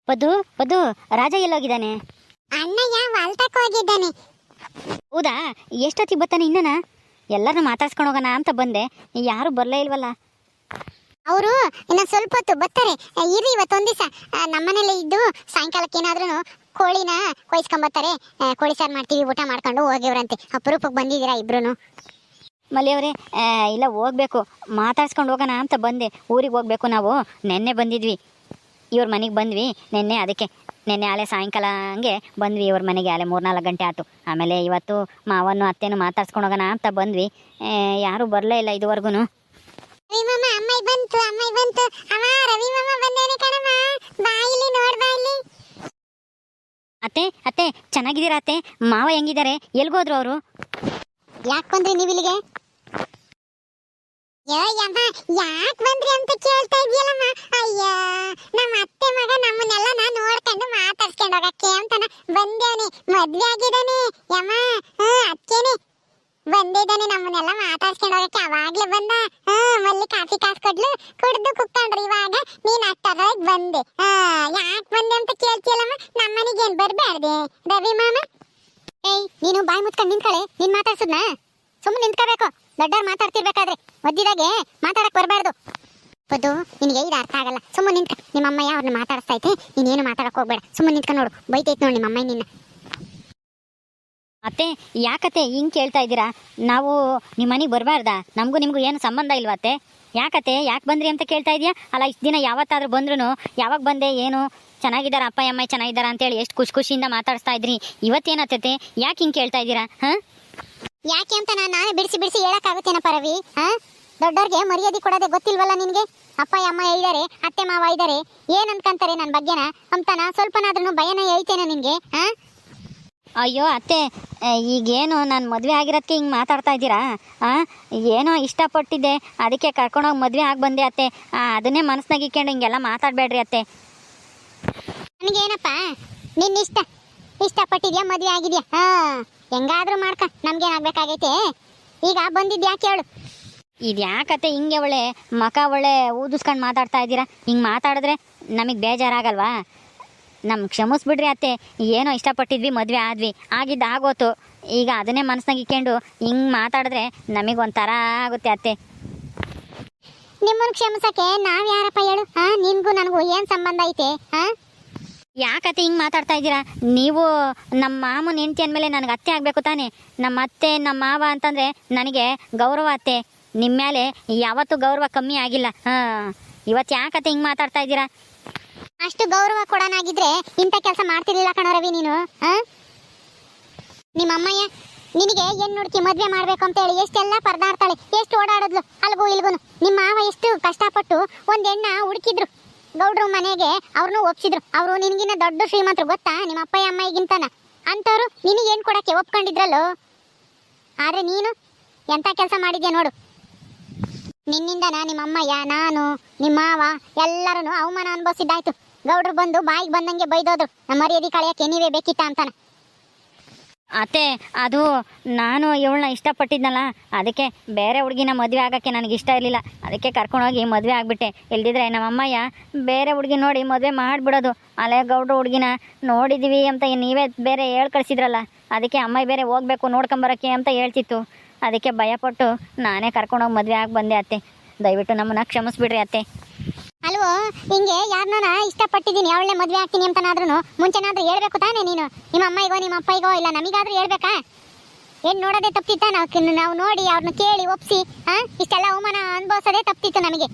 ಪದ್ದು ಪದ್ದು ರಾಜ ಎಲ್ಲೋಗಿದ್ದಾನೆ? ಅಣ್ಣಯ್ಯ ಹೊಲ್ತಕ್ಕೆ ಹೋಗಿದ್ದಾನೆ. ಹೌದಾ? ಎಷ್ಟೊತ್ತಿಗೆ ಬರ್ತಾನೆ ಇನ್ನನ? ಎಲ್ಲರನ್ನೂ ಮಾತಾಡ್ಸ್ಕೊಂಡು ಹೋಗೋಣ ಅಂತ ಬಂದೆ, ಯಾರು ಬರಲೇ ಇಲ್ವಲ್ಲ. ಅವರು ಇನ್ನು ಸ್ವಲ್ಪ ಹೊತ್ತು ಬರ್ತಾರೆ. ಇರಿ, ಇವತ್ತೊಂದು ದಿವಸ ನಮ್ಮನೇಲೆ ಇದ್ದು ಸಾಯಂಕಾಲಕ್ಕೆ ಏನಾದ್ರೂ ಕೋಳಿನ ಕೊಯ್ಸ್ಕೊಂಬರ್ತಾರೆ. ಕೋಳಿ ಸಾರು ಮಾಡ್ತೀವಿ, ಊಟ ಮಾಡ್ಕೊಂಡು ಹೋಗಿವ್ರಂತೆ. ಅಪರೂಪಕ್ಕೆ ಬಂದಿದ್ದೀರಾ ಇಬ್ರು? ಮಲೆಯವರೇ, ಇಲ್ಲ ಹೋಗ್ಬೇಕು, ಮಾತಾಡ್ಸ್ಕೊಂಡು ಹೋಗೋಣ ಅಂತ ಬಂದೆ. ಊರಿಗೆ ಹೋಗ್ಬೇಕು ನಾವು. ನೆನ್ನೆ ಬಂದಿದ್ವಿ, ಇವ್ರ ಮನೆಗೆ ಬಂದ್ವಿ ನೆನ್ನೆ. ಅದಕ್ಕೆ ನೆನ್ನೆ ಆಲೆ ಸಾಯಂಕಾಲ ಹಂಗೆ ಬಂದ್ವಿ ಇವ್ರ ಮನೆಗೆ. ಆಲೆ 3-4 ಗಂಟೆ ಆಯ್ತು. ಆಮೇಲೆ ಇವತ್ತು ಮಾವನ್ನು ಅತ್ತೆನೂ ಮಾತಾಡ್ಸ್ಕೊಂಡು ಹೋಗೋಣ ಅಂತ ಬಂದ್ವಿ. ಯಾರೂ ಬರಲೇ ಇಲ್ಲ ಇದುವರೆಗೂ. ರವಿ ಮಾಮ, ಅಮ್ಮಾಯಿ ಬಂತು, ಅಮ್ಮಾಯಿ ಬಂತು. ಅವ ರವಿ ಮಾಮ ಬಂದೇನೆ ಕಣಮ್ಮ, ಬಾ ಇಲ್ಲಿ, ನೋಡ್ ಬಾ ಇಲ್ಲಿ. ಅತ್ತೆ ಅತ್ತೆ, ಚೆನ್ನಾಗಿದ್ದೀರಾ ಅತ್ತೆ? ಮಾವ ಹೆಂಗಿದ್ದಾರೆ? ಎಲ್ಗೋದ್ರು ಅವರು? ಯಾಕೆ ಬಂದ್ರಿ ನೀವು ಇಲ್ಲಿಗೆ? ಯಮ್ಮ, ಯಾಕೆ ಬಂದ್ರಿ ಅಂತ ಕೇಳ್ತಾ ಇದೆಯಲ್ಲಮ್ಮ. ಅಯ್ಯ, ನಮ್ಮ ಅತ್ತೆ ಮಗ ನಮ್ಮನ್ನೆಲ್ಲ ನೋಡ್ಕೊಂಡು ಮಾತಾಡ್ಸ್ಕೊಂಡು ಹೋಗಕ್ಕೆ ಅಂತಾನ ಬಂದೇವನಿ. ಮದ್ವೆ ಆಗಿದ್ದಾನೆ ಯಮ್ಮ. ಅಕ್ಕೇನೆ ಬಂದಿದ್ದಾನೆ, ನಮ್ಮನ್ನೆಲ್ಲ ಮಾತಾಡ್ಸ್ಕೊಂಡು ಹೋಗಕ್ಕೆ ಅವಾಗ್ಲೇ ಬಂದ. ಮಲ್ಲಿ ಕಾಫಿ ಕಾಸು ಕೊಡ್ಲು, ಕುಡ್ದು ಕುಕ್ಕೊಂಡ್ರು. ಇವಾಗ ನೀನ್ ಅಷ್ಟರಾಗ ಬಂದೆ. ಯಾಕೆ ಬಂದೆ ಅಂತ ಕೇಳ್ತಿಯಲ್ಲಮ್ಮ. ನಮ್ಮನಿಗೆ ಏನ್ ಬರ್ಬಾರ್ದೆ ರವಿ ಮಾಮ? ಏಯ್, ನೀನು ಬಾಯಿ ಮುಚ್ಕೊಂಡು ನಿಂತ್ಕಳೆ. ನೀನ್ ಮಾತಾಡ್ಸದ್ನ ಸುಮ್ಮನೆ ನಿಂತ್ಕೋಬೇಕು. ದೊಡ್ಡವ್ರು ಮಾತಾಡ್ತಿರ್ಬೇಕಾದ್ರೆ ಮಧ್ಯದಾಗೆ ಮಾತಾಡಕ್ ಬರಬಾರ್ದು. ಬದು, ನಿನಗೆ ಇದು ಅರ್ಥ ಆಗಲ್ಲ. ಸುಮ್ಮನೆ ನಿಂತ್ಕ. ನಿಮ್ಮ ಅಮ್ಮಯ್ಯ ಅವ್ರನ್ನ ಮಾತಾಡಿಸ್ತಾ ಐತೆ, ನೀನೇನು ಮಾತಾಡಕ್ ಹೋಗ್ಬೇಡ. ಸುಮ್ಮನೆ ನಿಂತ್ಕ ನೋಡು, ಬೈತೈತೆ ನೋಡಿ ನಿಮ್ಮ ಅಮ್ಮಯ್ಯ ನಿನ್ನ. ಅತ್ತೆ, ಯಾಕತ್ತೆ ಹಿಂಗೆ ಕೇಳ್ತಾ ಇದ್ದೀರಾ? ನಾವು ನಿಮ್ಮ ಮನೆಗೆ ಬರಬಾರ್ದಾ? ನಮಗೂ ನಿಮಗೂ ಏನು ಸಂಬಂಧ ಇಲ್ವಾ ಅತ್ತೆ? ಯಾಕತ್ತೆ, ಯಾಕೆ ಬಂದ್ರಿ ಅಂತ ಕೇಳ್ತಾ ಇದೆಯಾ? ಅಲ್ಲ, ಇಷ್ಟು ದಿನ ಯಾವತ್ತಾದ್ರೂ ಬಂದ್ರು ಯಾವಾಗ ಬಂದೆ, ಏನು ಚೆನ್ನಾಗಿದ್ದಾರ ಅಪ್ಪ ಅಮ್ಮ ಚೆನ್ನಾಗಿದ್ದಾರ ಅಂತೇಳಿ ಎಷ್ಟು ಖುಷಿಯಿಂದ ಮಾತಾಡಿಸ್ತಾ ಇದ್ರಿ. ಇವತ್ತೇನತ್ತತೆ? ಯಾಕೆ ಹಿಂಗೆ ಕೇಳ್ತಾ ಇದ್ದೀರಾ? ಯಾಕೆ ಅಂತ ನಾನೇ ಬಿಡಿಸಿ ಬಿಡಿಸಿ ಹೇಳಕ್ಕಾಗುತ್ತೇನಪ್ಪ ರವಿ? ದೊಡ್ಡವ್ರಿಗೆ ಮರ್ಯಾದೆ ಕೊಡೋದೇ ಗೊತ್ತಿಲ್ವಲ್ಲ ನಿನ್ಗೆ? ಅಪ್ಪ ಅಮ್ಮ ಇದ್ದಾರೆ, ಅತ್ತೆ ಮಾವ ಇದ್ದಾರೆ, ಏನ್ ಅನ್ಕಂತಾರೆ ನನ್ನ ಬಗ್ಗೆನ ಅಂತಾನ ಸ್ವಲ್ಪನಾದ್ರೂ ಭಯನ ಹೇಳ್ತೇನೆ ನಿನ್ಗೆ? ಅಯ್ಯೋ ಅತ್ತೆ, ಈಗೇನು ನಾನು ಮದುವೆ ಆಗಿರೋದಕ್ಕೆ ಹಿಂಗೆ ಮಾತಾಡ್ತಾ ಇದ್ದೀರಾ? ಏನೋ ಇಷ್ಟಪಟ್ಟಿದ್ದೆ, ಅದಕ್ಕೆ ಕರ್ಕೊಂಡೋಗಿ ಮದುವೆ ಆಗಿ ಬಂದೆ ಅತ್ತೆ. ಅದನ್ನೇ ಮನಸ್ಸಿನಾಗ ಇಕ್ಕೊಂಡು ಹಿಂಗೆಲ್ಲ ಮಾತಾಡಬೇಡ್ರಿ ಅತ್ತೆ. ನನಗೇನಪ್ಪ, ನಿನ್ನ ಇಷ್ಟಪಟ್ಟಿದ್ಯಾ, ಮದುವೆ ಆಗಿದ್ಯಾ, ಹೆಂಗಾದ್ರೂ ಮಾಡ್ಕ, ನಮ್ಗೇನಾಗಬೇಕಾಗೈತೆ? ಈಗ ಬಂದಿದ್ದು ಯಾಕೆ ಹೇಳು? ಇದು ಯಾಕತ್ತೆ ಹಿಂಗೆ ಒಳ್ಳೆ ಮಕ ಒಳ್ಳೆ ಊದಿಸ್ಕೊಂಡು ಮಾತಾಡ್ತಾ ಇದ್ದೀರಾ? ಹಿಂಗೆ ಮಾತಾಡಿದ್ರೆ ನಮಗೆ ಬೇಜಾರಾಗಲ್ವಾ? ನಮ್ಗೆ ಕ್ಷಮಿಸ್ಬಿಡ್ರಿ ಅತ್ತೆ. ಏನೋ ಇಷ್ಟಪಟ್ಟಿದ್ವಿ, ಮದುವೆ ಆದ್ವಿ, ಆಗಿದ್ದು ಆಗೋತು. ಈಗ ಅದನ್ನೇ ಮನಸ್ಸಿನಾಗ ಇಕ್ಕೊಂಡು ಹಿಂಗೆ ಮಾತಾಡಿದ್ರೆ ನಮಗೊಂಥರ ಆಗುತ್ತೆ ಅತ್ತೆ. ನಿಮ್ಮನ್ನು ಕ್ಷಮಿಸಕ್ಕೆ ನಾವು ಯಾರಪ್ಪ ಹೇಳು? ನಿನ್ಗೂ ನನಗೂ ಏನು ಸಂಬಂಧ ಐತೆ? ಯಾಕತ್ತೆ ಹಿಂಗೆ ಮಾತಾಡ್ತಾ ಇದ್ದೀರಾ? ನೀವು ನಮ್ಮ ಮಾಮನ ಹೆಂಡತಿ ಅಂದಮೇಲೆ ನನಗೆ ಅತ್ತೆ ಆಗಬೇಕು ತಾನೆ? ನಮ್ಮ ಅತ್ತೆ ನಮ್ಮ ಮಾವ ಅಂತಂದರೆ ನನಗೆ ಗೌರವ ಅತ್ತೆ. ನಿಮ್ಮ ಮೇಲೆ ಯಾವತ್ತೂ ಗೌರವ ಕಮ್ಮಿ ಆಗಿಲ್ಲ. ಇವತ್ತು ಯಾಕತ್ತೆ ಹಿಂಗೆ ಮಾತಾಡ್ತಾ ಇದ್ದೀರಾ? ಅಷ್ಟು ಗೌರವ ಕೊಡೋನಾಗಿದ್ರೆ ಇಂಥ ಕೆಲಸ ಮಾಡ್ತಿರ್ಲಿಲ್ಲ ಕಣೋ ರವಿ ನೀನು. ನಿಮ್ಮ ಅಮ್ಮಯ್ಯ ನಿನಗೆ ಹೆಣ್ಣು ಹುಡುಕಿ ಮದುವೆ ಮಾಡ್ಬೇಕು ಅಂತ ಹೇಳಿ ಎಷ್ಟೆಲ್ಲ ಪರದಾಡ್ತಾಳೆ, ಎಷ್ಟು ಓಡಾಡಿದ್ಲು ಅಲ್ಗೂ ಇಲ್ಗೂ. ನಿಮ್ಮ ಮಾವ ಎಷ್ಟು ಕಷ್ಟಪಟ್ಟು ಒಂದು ಹೆಣ್ಣ ಹುಡುಕಿದ್ರು, ಗೌಡ್ರು ಮನೆಗೆ ಅವ್ರನ್ನೂ ಒಪ್ಸಿದ್ರು. ಅವರು ನಿನಗಿನ್ನ ದೊಡ್ಡ ಶ್ರೀಮಂತರು ಗೊತ್ತಾ, ನಿಮ್ಮ ಅಪ್ಪಯ್ಯ ಅಮ್ಮಯ್ಯಗಿಂತನ. ಅಂಥವ್ರು ನಿನಗೆ ಏನು ಕೊಡಕ್ಕೆ ಒಪ್ಕೊಂಡಿದ್ರಲ್ಲೋ. ಆದರೆ ನೀನು ಎಂಥ ಕೆಲಸ ಮಾಡಿದ್ಯಾ ನೋಡು. ನಿನ್ನಿಂದನ ನಿಮ್ಮ ಅಮ್ಮಯ್ಯ, ನಾನು, ನಿಮ್ಮ ಮಾವ ಎಲ್ಲರೂ ಅವಮಾನ ಅನುಭವಿಸಿದ್ದಾಯ್ತು. ಗೌಡ್ರು ಬಂದು ಬಾಯಿಗೆ ಬಂದಂಗೆ ಬೈದೋದ್ರು, ನಮ್ಮ ಮರ್ಯಾದೆ ಕಳೆಯಕ್ಕೆ ನೀವೇ ಬೇಕಿತ್ತ ಅಂತಾನೆ. ಅತ್ತೆ, ಅದು ನಾನು ಇವಳನ್ನ ಇಷ್ಟಪಟ್ಟಿದ್ನಲ್ಲ, ಅದಕ್ಕೆ ಬೇರೆ ಹುಡುಗಿನ ಮದುವೆ ಆಗೋಕ್ಕೆ ನನಗೆ ಇಷ್ಟ ಇರಲಿಲ್ಲ. ಅದಕ್ಕೆ ಕರ್ಕೊಂಡೋಗಿ ಮದುವೆ ಆಗಿಬಿಟ್ಟೆ. ಇಲ್ದಿದ್ರೆ ನಮ್ಮ ಅಮ್ಮಯ್ಯ ಬೇರೆ ಹುಡುಗಿ ನೋಡಿ ಮದುವೆ ಮಾಡಿಬಿಡೋದು. ಅಲ್ಲೇ ಗೌಡ್ರು ಹುಡುಗಿನ ನೋಡಿದ್ದೀವಿ ಅಂತ ನೀವೇ ಬೇರೆ ಹೇಳಿ ಕಳಿಸಿದ್ರಲ್ಲ, ಅದಕ್ಕೆ ಅಮ್ಮಯ್ಯ ಬೇರೆ ಹೋಗಬೇಕು ನೋಡ್ಕೊಂಬರೋಕ್ಕೆ ಅಂತ ಹೇಳ್ತಿತ್ತು. ಅದಕ್ಕೆ ಭಯಪಟ್ಟು ನಾನೇ ಕರ್ಕೊಂಡೋಗಿ ಮದುವೆ ಆಗಿ ಬಂದೆ ಅತ್ತೆ. ದಯವಿಟ್ಟು ನಮ್ಮನ್ನ ಕ್ಷಮಿಸ್ಬಿಡ್ರಿ ಅತ್ತೆ. ಅಲ್ವೋ, ಹಿಂಗೆ ಯಾರನ್ನ ಇಷ್ಟಪಟ್ಟಿದ್ದೀನಿ ಅವಳನ್ನೇ ಮದುವೆ ಆಗ್ತೀನಿ ಅಂತನಾದ್ರೂ ಮುಂಚೆನಾದ್ರೂ ಹೇಳ್ಬೇಕು ತಾನೇ ನೀನು? ನಿಮ್ಮ ಅಮ್ಮಯ್ಯಗೋ ನಿಮ್ಮ ಅಪ್ಪಯ್ಯಗೋ ಇಲ್ಲ ನಮಗಾದ್ರೂ ಹೇಳ್ಬೇಕಾ? ಏನು ನೋಡೋದೇ ತಪ್ಪಿತ್ತ? ನಾವು ನೋಡಿ ಅವ್ರನ್ನ ಕೇಳಿ ಒಪ್ಸಿ ಇಷ್ಟೆಲ್ಲ ಅವಮಾನ ಅನುಭವಿಸೋದೇ ತಪ್ಪಿತ್ತು ನಮಗೆ.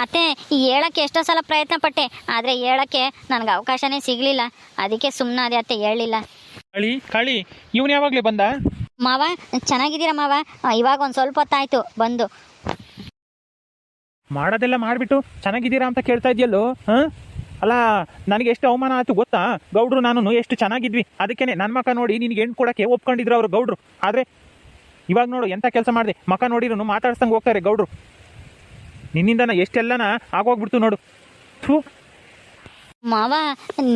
ಅತ್ತೆ, ಹೇಳಕ್ಕೆ ಎಷ್ಟೋ ಸಲ ಪ್ರಯತ್ನ ಪಟ್ಟೆ, ಆದರೆ ಹೇಳಕ್ಕೆ ನನಗೆ ಅವಕಾಶನೇ ಸಿಗಲಿಲ್ಲ. ಅದಕ್ಕೆ ಸುಮ್ಮನಾದೆ ಅತ್ತೆ, ಹೇಳಲಿಲ್ಲ. ಕಾಳಿ ಇವನು ಯಾವಾಗಲೇ ಬಂದ? ಮಾವ ಚೆನ್ನಾಗಿದ್ದೀರಾ ಮಾವ? ಇವಾಗ ಒಂದು ಸ್ವಲ್ಪ ಹೊತ್ತಾಯ್ತು ಬಂದು. ಮಾಡೋದೆಲ್ಲ ಮಾಡಿಬಿಟ್ಟು ಚೆನ್ನಾಗಿದ್ದೀರಾ ಅಂತ ಕೇಳ್ತಾ ಇದೆಯಲ್ಲೋ? ಅಲ್ಲ, ನನಗೆ ಎಷ್ಟು ಅವಮಾನ ಆಯ್ತು ಗೊತ್ತಾ? ಗೌಡ್ರು ನಾನು ಎಷ್ಟು ಚೆನ್ನಾಗಿದ್ವಿ, ಅದಕ್ಕೇನೆ ನನ್ನ ಮಕ ನೋಡಿ ನಿನಗೆ ಹೆಣ್ಣು ಕೊಡೋಕ್ಕೆ ಒಪ್ಕೊಂಡಿದ್ರು ಅವರು ಗೌಡ್ರು. ಆದರೆ ಇವಾಗ ನೋಡು ಎಂಥ ಕೆಲಸ ಮಾಡಿದೆ. ಮಕ ನೋಡಿರೂ ಮಾತಾಡ್ಸಂಗೆ ಹೋಗ್ತಾರೆ ಗೌಡ್ರು. ನಿನ್ನಿಂದನ ಎಷ್ಟೆಲ್ಲನ ಆಗೋಗ್ಬಿಡ್ತು ನೋಡು. ಥೂ ಮಾವ,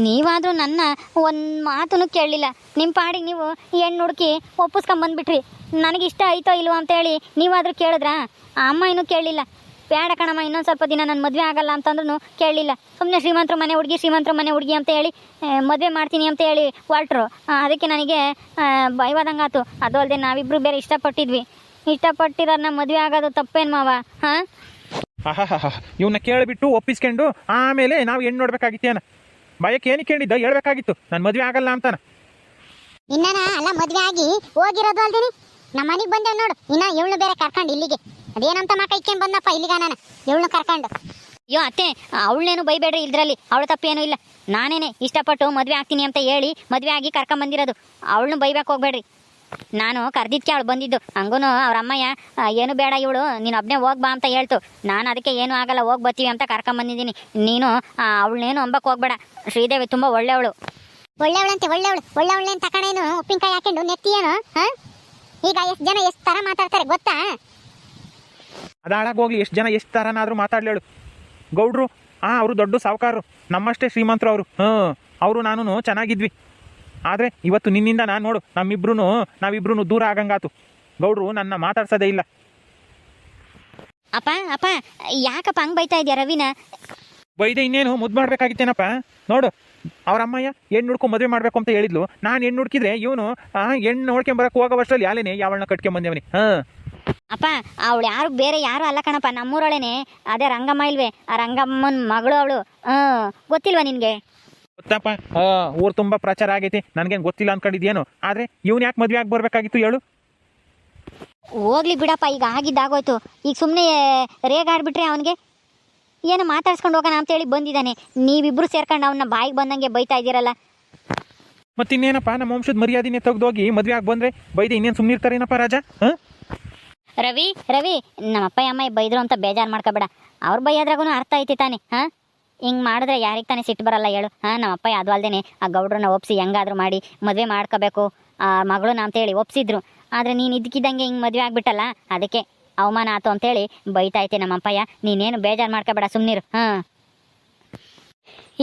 ನೀವಾದರೂ ನನ್ನ ಒಂದು ಮಾತನ್ನು ಕೇಳಲಿಲ್ಲ. ನಿಮ್ಮ ಪಾಡಿಗೆ ನೀವು ಹೆಣ್ಣು ಹುಡುಕಿ ಒಪ್ಪಿಸ್ಕೊಂಬಂದ್ಬಿಟ್ರಿ. ನನಗಿಷ್ಟ ಆಯ್ತೋ ಇಲ್ವೋ ಅಂತೇಳಿ ನೀವಾದರೂ ಕೇಳಿದ್ರಾ? ಆ ಅಮ್ಮ ಇನ್ನೂ ಕೇಳಲಿಲ್ಲ. ಬೇಡ ಕಣಮ್ಮ ಇನ್ನೊಂದು ಸ್ವಲ್ಪ ದಿನ ನನ್ನ ಮದುವೆ ಆಗಲ್ಲ ಅಂತಂದ್ರೂ ಕೇಳಲಿಲ್ಲ. ಸುಮ್ಮನೆ ಶ್ರೀಮಂತರ ಮನೆ ಹುಡುಗಿ ಅಂತ ಹೇಳಿ ಮದುವೆ ಮಾಡ್ತೀನಿ ಅಂತ ಹೇಳಿ ಹೊರಟ್ರು. ಅದಕ್ಕೆ ನನಗೆ ಭಯವಾದಂಗಾತು. ಅದು ಅಲ್ಲದೆ ನಾವಿಬ್ಬರು ಬೇರೆ ಇಷ್ಟಪಟ್ಟಿರೋದನ್ನ ಮದುವೆ ಆಗೋದು ತಪ್ಪೇನು ಮಾವ? ಹಾಂ, ಆಹಾ ಇವನ್ನ ಕೇಳಿಬಿಟ್ಟು ಒಪ್ಪಿಸ್ಕೊಂಡು ಆಮೇಲೆ ನಾವು ಹೆಣ್ಣು ನೋಡ್ಬೇಕಾಗಿತ್ತೇನ? ಭಯಕ್ಕೆ ಏನಕ್ಕೆ ಕೇಳಿದ್ದ ಹೇಳ್ಬೇಕಾಗಿತ್ತು, ನಾನು ಮದುವೆ ಆಗಲ್ಲ ಅಂತಾನ. ಇನ್ನನ ಅಲ್ಲ ಮದ್ವೆ ಆಗಿ ಹೋಗಿರೋದು ಅಲ್ದೇನಿ ನಮ್ಮ ಮನೆಗೆ ಬಂದೇವ್ ನೋಡು. ಇನ್ನ ಇವಳು ಬೇರೆ ಕರ್ಕೊಂಡು ಇಲ್ಲಿಗೆ ಅದೇನಂತ ಮಕ್ಕ ಇಕ್ಕೊಂಡ್ ಬಂದಪ್ಪ ಇಲ್ಲಿಗ ನಾನು ಇವಳು ಕರ್ಕೊಂಡು. ಅಯ್ಯೋ ಅತ್ತೆ, ಅವಳನ್ನೇನು ಬೈಬೇಡ್ರಿ, ಇದ್ರಲ್ಲಿ ಅವಳ ತಪ್ಪೇನೂ ಇಲ್ಲ. ನಾನೇನೆ ಇಷ್ಟಪಟ್ಟು ಮದುವೆ ಆಗ್ತೀನಿ ಅಂತ ಹೇಳಿ ಮದುವೆ ಆಗಿ ಕರ್ಕೊಂಬಂದಿರೋದು. ಅವಳನ್ನ ಬೈಬೇಕು ಹೋಗ್ಬೇಡ್ರಿ. ನಾನು ಕರ್ದಿದ್ಕೆ ಅವಳು ಬಂದಿದ್ದು. ಹಂಗೂ ಅವ್ರ ಅಮ್ಮಯ್ಯ ಏನು ಬೇಡ ಇವಳು ನೀನು ಒಬ್ಬನೇ ಹೋಗ್ಬಾ ಅಂತ ಹೇಳ್ತು. ನಾನು ಅದಕ್ಕೆ ಏನೂ ಆಗಲ್ಲ ಹೋಗಿ ಬರ್ತೀವಿ ಅಂತ ಕರ್ಕೊಂಬಂದಿದ್ದೀನಿ. ನೀನು ಅವಳನ್ನೇನು ಅಂಬಕ್ಕೆ ಹೋಗ್ಬೇಡ. ಶ್ರೀದೇವಿ ತುಂಬ ಒಳ್ಳೆಯವಳು. ಒಳ್ಳೆವಳಂತೆ ಒಳ್ಳೆವಳೇನು ತಕಣೇನು ಉಪ್ಪಿನಕಾಯಿ ಹಾಕೊಂಡು ನೆತ್ತಿಯೇನು? ಹಾ, ಈಗ ಎಷ್ಟು ಜನ ಎಷ್ಟು ತರ ಮಾತಾಡ್ತಾರೆ ಗೊತ್ತಾ? ಅದು ಹಾಳಾಗೋಗ್ಲಿ, ಎಷ್ಟು ಜನ ಎಷ್ಟು ಥರನಾದರೂ ಮಾತಾಡ್ಲೇಳು. ಗೌಡ್ರು ಅವರು ದೊಡ್ಡ ಸಾವುಕಾರರು, ನಮ್ಮಷ್ಟೇ ಶ್ರೀಮಂತರು ಅವರು. ಅವರು ನಾನು ಚೆನ್ನಾಗಿದ್ವಿ. ಆದರೆ ಇವತ್ತು ನಿನ್ನಿಂದ ನಾನು ನೋಡು ನಾವಿಬ್ರು ದೂರ ಆಗಂಗಾತು. ಗೌಡ್ರು ನನ್ನ ಮಾತಾಡ್ಸೋದೇ ಇಲ್ಲ. ಅಪ್ಪ ಯಾಕಪ್ಪ ಹಂಗೆ ಬೈತಾ ಇದೆಯಾ ರವಿನ? ಬೈದೆ ಇನ್ನೇನು ಮುದ್ದು ಮಾಡ್ಬೇಕಾಗಿತ್ತೇನಪ್ಪ. ನೋಡು ಅವ್ರ ಅಮ್ಮಯ್ಯ ಹೆಣ್ಣು ಹುಡ್ಕೊಂಡು ಮದುವೆ ಮಾಡಬೇಕು ಅಂತ ಹೇಳಿದ್ಲು. ನಾನು ಹೆಣ್ಣು ಹುಡುಕಿದ್ರೆ ಇವನು ಹೆಣ್ಣು ನೋಡ್ಕೊಂಬರಕ್ಕೆ ಹೋಗೋವಷ್ಟರಲ್ಲಿ ಯಾಲೇನೆ ಯಾವಳನ್ನ ಕಟ್ಕೊಂಬಂದೇವನಿ. ಅಪ್ಪ ಅವಳು ಬೇರೆ ಯಾರು ಅಲ್ಲ ಕಣಪ್ಪ, ನಮ್ಮೂರೊಳೇನೆ. ಅದೇ ರಂಗಮ್ಮ ಇಲ್ವೇ, ಆ ರಂಗಮ್ಮನ ಮಗಳು ಅವಳು. ಗೊತ್ತಿಲ್ವಾ ನಿನಗೆ? ಗೊತ್ತಪ್ಪ, ಊರು ತುಂಬ ಪ್ರಚಾರ ಆಗೈತಿ. ನನಗೇನು ಗೊತ್ತಿಲ್ಲ ಅನ್ಕೊಂಡಿದ್ಯೇನು. ಆದರೆ ಇವನು ಯಾಕೆ ಮದುವೆ ಆಗಿ ಬರಬೇಕಾಗಿತ್ತು ಹೇಳು? ಹೋಗ್ಲಿ ಬಿಡಪ್ಪ, ಈಗ ಆಗಿದ್ದಾಗೋಯ್ತು. ಈಗ ಸುಮ್ಮನೆ ರೇಗಾಡ್ಬಿಟ್ರೆ ಅವನಿಗೆ ಏನು ಮಾತಾಡ್ಸ್ಕೊಂಡು ಹೋಗೋಣ ಅಂತೇಳಿ ಬಂದಿದ್ದಾನೆ. ನೀವಿಬ್ರು ಸೇರ್ಕೊಂಡು ಅವನ್ನ ಬಾಯಿಗೆ ಬಂದಂಗೆ ಬೈತಾ ಇದ್ದೀರಲ್ಲ. ಮತ್ತಿನ್ನೇನಪ್ಪ, ನಮ್ಮ ವಂಶದ ಮರ್ಯಾದಿನೇ ತೆಗೆದೋಗಿ ಮದುವೆ ಆಗಿ ಬಂದರೆ ಬೈದೆ ಇನ್ನೇನು ಸುಮ್ಮನೆ ಇರ್ತಾರೇನಪ್ಪ ರಾಜ? ರವಿ ನಮ್ಮಪ್ಪ ಅಮ್ಮ ಬೈದ್ರು ಅಂತ ಬೇಜಾರು ಮಾಡ್ಕೋಬೇಡ. ಅವ್ರು ಬೈಯೋದ್ರಾಗೂ ಅರ್ಥ ಐತಿ ತಾನೆ. ಹಿಂಗೆ ಮಾಡಿದ್ರೆ ಯಾರಿಗೆ ತಾನೇ ಸಿಟ್ಟು ಬರಲ್ಲ ಹೇಳು? ನಮ್ಮಪ್ಪ ಅದು ಅಲ್ಲದೆ ಆ ಗೌಡ್ರನ್ನ ಒಪ್ಸಿ ಹೆಂಗಾದ್ರೂ ಮಾಡಿ ಮದುವೆ ಮಾಡ್ಕೋಬೇಕು ಆ ಮಗಳನ್ನ ಅಂತೇಳಿ ಒಪ್ಸಿದ್ರು. ಆದರೆ ನೀನು ಇದ್ದಕ್ಕಿದ್ದಂಗೆ ಹಿಂಗೆ ಮದುವೆ ಆಗ್ಬಿಟ್ಟಲ್ಲ, ಅದಕ್ಕೆ ಅವಮಾನ ಆಯ್ತು ಅಂತೇಳಿ ಬೈತಾ ಐತೆ ನಮ್ಮಪ್ಪಯ್ಯ. ನೀನೇನು ಬೇಜಾರು ಮಾಡ್ಕೋಬೇಡ, ಸುಮ್ಮನಿರು.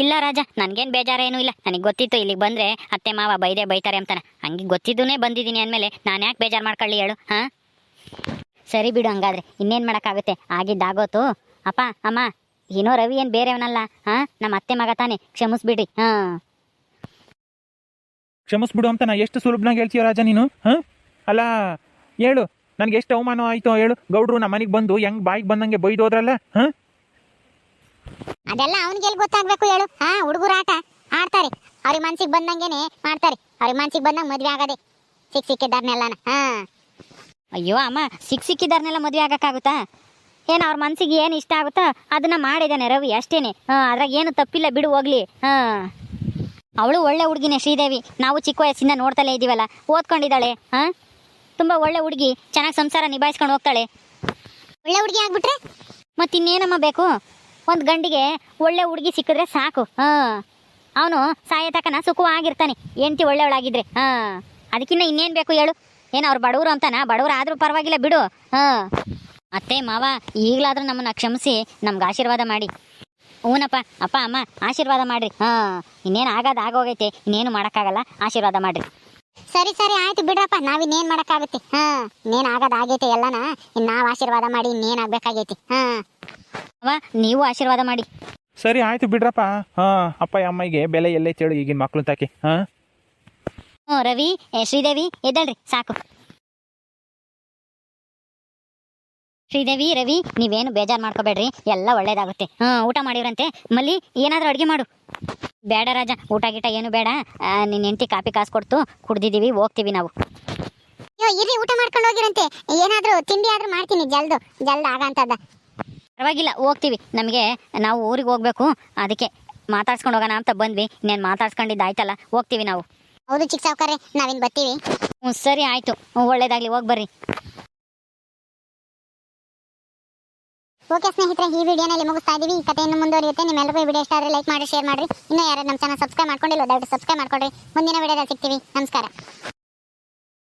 ಇಲ್ಲ ರಾಜ, ನನಗೇನು ಬೇಜಾರೇನೂ ಇಲ್ಲ. ನನಗೆ ಗೊತ್ತಿತ್ತು ಇಲ್ಲಿಗೆ ಬಂದರೆ ಅತ್ತೆ ಮಾವ ಬೈತಾರೆ ಅಂತಾನೆ. ಹಂಗೆ ಗೊತ್ತಿದ್ದೂ ಬಂದಿದ್ದೀನಿ ಅಂದಮೇಲೆ ನಾನು ಯಾಕೆ ಬೇಜಾರು ಮಾಡ್ಕೊಳ್ಳಿ ಹೇಳು? ಸರಿ ಬಿಡು, ಹಂಗಾದ್ರೆ ಇನ್ನೇನು ಮಾಡೋಕ್ಕಾಗುತ್ತೆ, ಆಗಿದ್ದಾಗೋತು. ಅಪ್ಪ ಅಮ್ಮ, ಏನೋ ರವಿ ಏನು ಬೇರೆಯವನಲ್ಲ. ನಮ್ಮ ಅತ್ತೆ ಮಗ ತಾನೆ, ಕ್ಷಮಿಸ್ಬಿಡ್ರಿ. ಕ್ಷಮಿಸ್ಬಿಡು ಅಂತ ನಾ ಎಷ್ಟು ಸುಲಭನಾಗಿ ಹೇಳ್ತೀಯ ರಾಜ ನೀನು? ಅಲ್ಲ ಹೇಳು, ನನಗೆ ಎಷ್ಟು ಅವಮಾನ ಆಯಿತು ಹೇಳು. ಗೌಡ್ರು ನಮ್ಮ ಮನೆಗೆ ಬಂದು ಹೆಂಗೆ ಬಾಯಿಗೆ ಬಂದಂಗೆ ಬೈದೋದ್ರಲ್ಲ. ಅದೆಲ್ಲ ಅವನಿಗೆ ಗೊತ್ತಾಗ್ಬೇಕು ಹೇಳು? ಹುಡುಗರು ಆಟ ಆಡ್ತಾರೆ, ಅವ್ರಿಗೆ ಮನ್ಸಿಗೆ ಬಂದಂಗೆನೆ ಮಾಡ್ತಾರೆ. ಅವ್ರಿಗೆ ಮನ್ಸಿಗೆ ಬಂದಂಗೆ ಮದ್ವೆ ಆಗದೆ ಸಿಕ್ಕಿದ್ದಾರನ್ನೆಲ್ಲನ. ಅಯ್ಯೋ ಅಮ್ಮ, ಸಿಕ್ಕಿದ್ದಾರನ್ನೆಲ್ಲ ಮದುವೆ ಆಗೋಕ್ಕಾಗುತ್ತಾ? ಏನು ಅವ್ರ ಮನ್ಸಿಗೆ ಏನು ಇಷ್ಟ ಆಗುತ್ತೋ ಅದನ್ನ ಮಾಡಿದ್ದಾನೆ ರವಿ, ಅಷ್ಟೇನೆ. ಅದ್ರಾಗ ಏನು ತಪ್ಪಿಲ್ಲ ಬಿಡು, ಹೋಗ್ಲಿ. ಅವಳು ಒಳ್ಳೆ ಹುಡುಗಿನೇ ಶ್ರೀದೇವಿ. ನಾವು ಚಿಕ್ಕ ವಯಸ್ಸಿಂದ ನೋಡ್ತಲೇ ಇದ್ದೀವಲ್ಲ, ಓದ್ಕೊಂಡಿದ್ದಾಳೆ. ತುಂಬ ಒಳ್ಳೆ ಹುಡುಗಿ, ಚೆನ್ನಾಗಿ ಸಂಸಾರ ನಿಭಾಯಿಸ್ಕೊಂಡು ಹೋಗ್ತಾಳೆ. ಒಳ್ಳೆ ಹುಡುಗಿ ಆಗ್ಬಿಟ್ರೆ ಮತ್ತಿನ್ನೇನಮ್ಮ ಬೇಕು? ಒಂದು ಗಂಡಿಗೆ ಒಳ್ಳೆ ಹುಡುಗಿ ಸಿಕ್ಕಿದ್ರೆ ಸಾಕು. ಅವನು ಸಾಯತಕನ ಸುಖವಾಗಿರ್ತಾನೆ, ಹೆಂಡತಿ ಒಳ್ಳೆಯವಳಾಗಿದ್ರೆ. ಅದಕ್ಕಿನ್ನ ಇನ್ನೇನು ಬೇಕು ಹೇಳು? ಏನು ಅವ್ರು ಬಡವರು ಅಂತಾನ? ಬಡವರು ಆದರೂ ಪರವಾಗಿಲ್ಲ ಬಿಡು. ಅತ್ತೆ ಮಾವ, ಈಗಲಾದರೂ ನಮ್ಮನ್ನು ಕ್ಷಮಿಸಿ ನಮ್ಗೆ ಆಶೀರ್ವಾದ ಮಾಡಿ. ಹೂನಪ್ಪ, ಅಪ್ಪ ಅಮ್ಮ ಆಶೀರ್ವಾದ ಮಾಡಿರಿ. ಇನ್ನೇನು ಆಗೋಗೈತೆ, ಇನ್ನೇನು ಮಾಡೋಕ್ಕಾಗಲ್ಲ, ಆಶೀರ್ವಾದ ಮಾಡಿರಿ. ಸರಿ ಆಯ್ತು ಬಿಡ್ರಪ್ಪ, ನಾವಿನ್ನೇನು ಮಾಡೋಕ್ಕಾಗುತ್ತೆ? ಇನ್ನೇನು ಆಗೋದಾಗೈತೆ ಎಲ್ಲನ. ಇನ್ನು ನಾವು ಆಶೀರ್ವಾದ ಮಾಡಿ ಇನ್ನೇನಾಗಬೇಕಾಗೈತಿ. ಅವ ನೀವು ಆಶೀರ್ವಾದ ಮಾಡಿ. ಸರಿ ಆಯ್ತು ಬಿಡ್ರಪ್ಪ. ಅಪ್ಪ ಅಮ್ಮಗೆ ಬೆಲೆ ಎಲ್ಲೈತೆ ಹೇಳು ಈಗಿನ ಮಕ್ಳು ತಾಕಿ. ರವಿ ಶ್ರೀದೇವಿ ಎದ್ದಳ್ರಿ, ಸಾಕು. ಶ್ರೀದೇವಿ ರವಿ, ನೀವೇನು ಬೇಜಾರು ಮಾಡ್ಕೋಬೇಡ್ರಿ, ಎಲ್ಲ ಒಳ್ಳೇದಾಗುತ್ತೆ. ಊಟ ಮಾಡಿವ್ರಂತೆ. ಮಲ್ಲಿ ಏನಾದರೂ ಅಡುಗೆ ಮಾಡು. ಬೇಡ ರಾಜ, ಊಟ ಗೀಟ ಏನು ಬೇಡ. ನಿನ್ನ ಹೆಂಡತಿ ಕಾಪಿ ಕಾಸು ಕೊಡ್ತು, ಕುಡ್ದಿದ್ದೀವಿ, ಹೋಗ್ತೀವಿ ನಾವು. ಅಯ್ಯೋ ಇರ್ರಿ, ಊಟ ಮಾಡ್ಕೊಂಡು ಹೋಗಿರಂತೆ. ಏನಾದರೂ ತಿಂಡಿ ಆದ್ರೂ ಮಾಡ್ತೀನಿ, ಜಲ್ದ ಆಗಂತದ. ಪರವಾಗಿಲ್ಲ, ಹೋಗ್ತೀವಿ. ನಮಗೆ ನಾವು ಊರಿಗೆ ಹೋಗ್ಬೇಕು, ಅದಕ್ಕೆ ಮಾತಾಡ್ಸ್ಕೊಂಡು ಹೋಗೋಣ ಅಂತ ಬಂದ್ವಿ. ಇನ್ನೇನು ಮಾತಾಡ್ಸ್ಕೊಂಡಿದ್ದಾಯ್ತಲ್ಲ, ಹೋಗ್ತೀವಿ ನಾವು. ಹೌದು ಚಿಕ್ಕ ಸಾವುಕಾರ್ರೆ, ನಾವಿನ್ನು ಬರ್ತೀವಿ. ಸರಿ ಆಯಿತು, ಒಳ್ಳೇದಾಗಲಿ, ಹೋಗಿ ಬರ್ರಿ. ಓಕೆ ಸ್ನೇಹಿತರೆ, ಈ ವಿಡಿಯೋನಲ್ಲಿ ಮುಗಿಸ್ತಾ ಇದೀವಿ. ಈ ಕಥೆಯನ್ನು ಮುಂದುವರಿಯುತ್ತೆ. ನಿಮ್ಮೆಲ್ಲರಿಗೂ ಈ ವಿಡಿಯೋ ಇಷ್ಟ ಆದರೆ ಲೈಕ್ ಮಾಡಿ, ಶೇರ್ ಮಾಡಿರಿ. ಇನ್ನೂ ಯಾರು ನಮ್ಮ ಚಾನಲ್ ಸಬ್ಸ್ಕ್ರೈಬ್ ಮಾಡ್ಕೊಂಡಿಲ್ಲ, ದಯವಿಟ್ಟು ಸಬ್ಸ್ಕ್ರೈಬ್ ಮಾಡ್ಕೊಡ್ರಿ. ಮುಂದಿನ ವಿಡಿಯೋದಲ್ಲಿ ಸಿಗ್ತೀವಿ. ನಮಸ್ಕಾರ.